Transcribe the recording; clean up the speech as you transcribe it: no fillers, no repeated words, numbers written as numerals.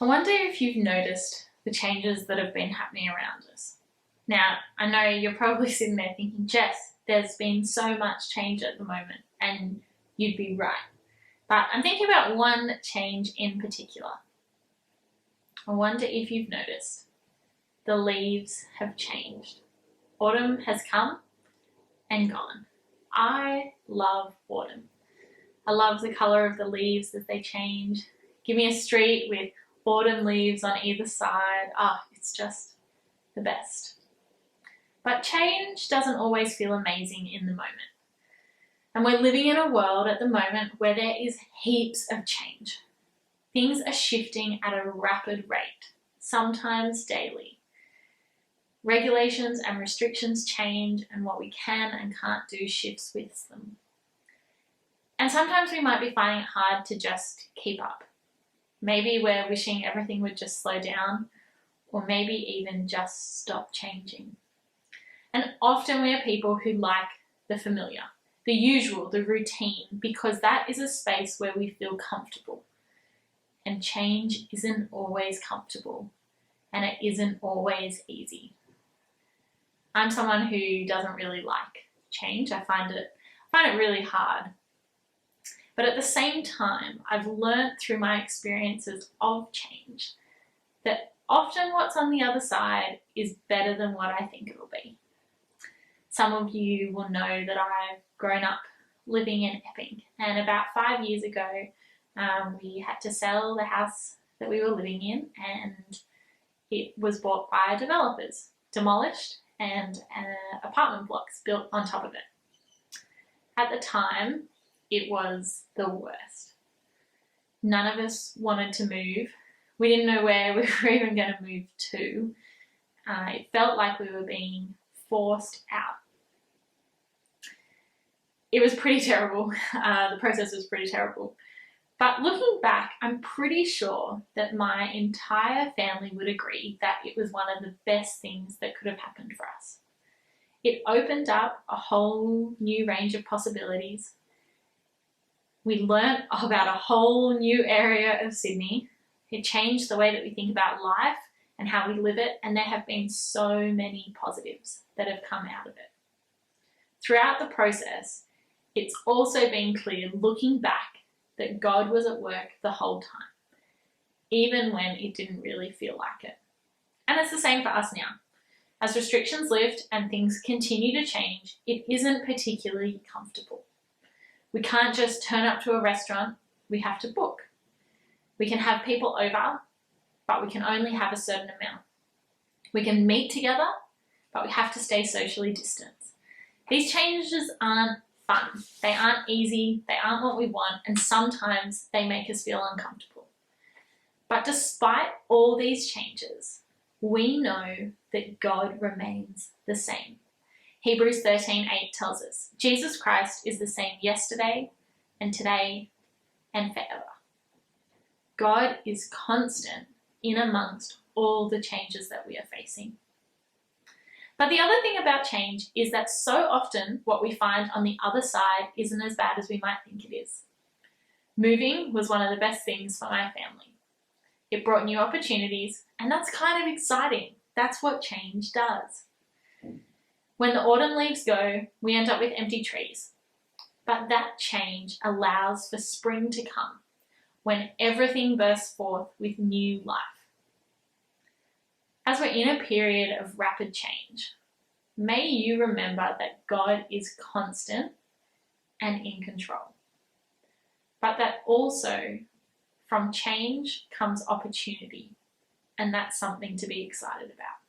I wonder if you've noticed the changes that have been happening around us. Now, I know you're probably sitting there thinking, Jess, there's been so much change at the moment, and you'd be right. But I'm thinking about one change in particular. I wonder if you've noticed the leaves have changed. Autumn has come and gone. I love autumn. I love the colour of the leaves as they change. Give me a street with autumn leaves on either side. It's just the best. But change doesn't always feel amazing in the moment. And we're living in a world at the moment where there is heaps of change. Things are shifting at a rapid rate, sometimes daily. Regulations and restrictions change, and what we can and can't do shifts with them. And sometimes we might be finding it hard to just keep up. Maybe we're wishing everything would just slow down, or maybe even just stop changing. And often we are people who like the familiar, the usual, the routine, because that is a space where we feel comfortable. And change isn't always comfortable, and it isn't always easy. I'm someone who doesn't really like change. I find it really hard. But at the same time, I've learned through my experiences of change that often what's on the other side is better than what I think it'll be. Some of you will know that I've grown up living in Epping, and about 5 years ago, we had to sell the house that we were living in, and it was bought by developers, demolished, and apartment blocks built on top of it. At the time, it was the worst. None of us wanted to move. We didn't know where we were even going to move to. It felt like we were being forced out. It was pretty terrible. The process was pretty terrible. But looking back, I'm pretty sure that my entire family would agree that it was one of the best things that could have happened for us. It opened up a whole new range of possibilities. We learnt about a whole new area of Sydney. It changed the way that we think about life and how we live it, and there have been so many positives that have come out of it. Throughout the process, it's also been clear, looking back, that God was at work the whole time, even when it didn't really feel like it. And it's the same for us now. As restrictions lift and things continue to change, it isn't particularly comfortable. We can't just turn up to a restaurant, we have to book. We can have people over, but we can only have a certain amount. We can meet together, but we have to stay socially distanced. These changes aren't fun. They aren't easy, they aren't what we want, and sometimes they make us feel uncomfortable. But despite all these changes, we know that God remains the same. Hebrews 13:8 tells us, Jesus Christ is the same yesterday and today and forever. God is constant in amongst all the changes that we are facing. But the other thing about change is that so often what we find on the other side isn't as bad as we might think it is. Moving was one of the best things for my family. It brought new opportunities, and that's kind of exciting. That's what change does. When the autumn leaves go, we end up with empty trees. But that change allows for spring to come, when everything bursts forth with new life. As we're in a period of rapid change, may you remember that God is constant and in control, but that also from change comes opportunity, and that's something to be excited about.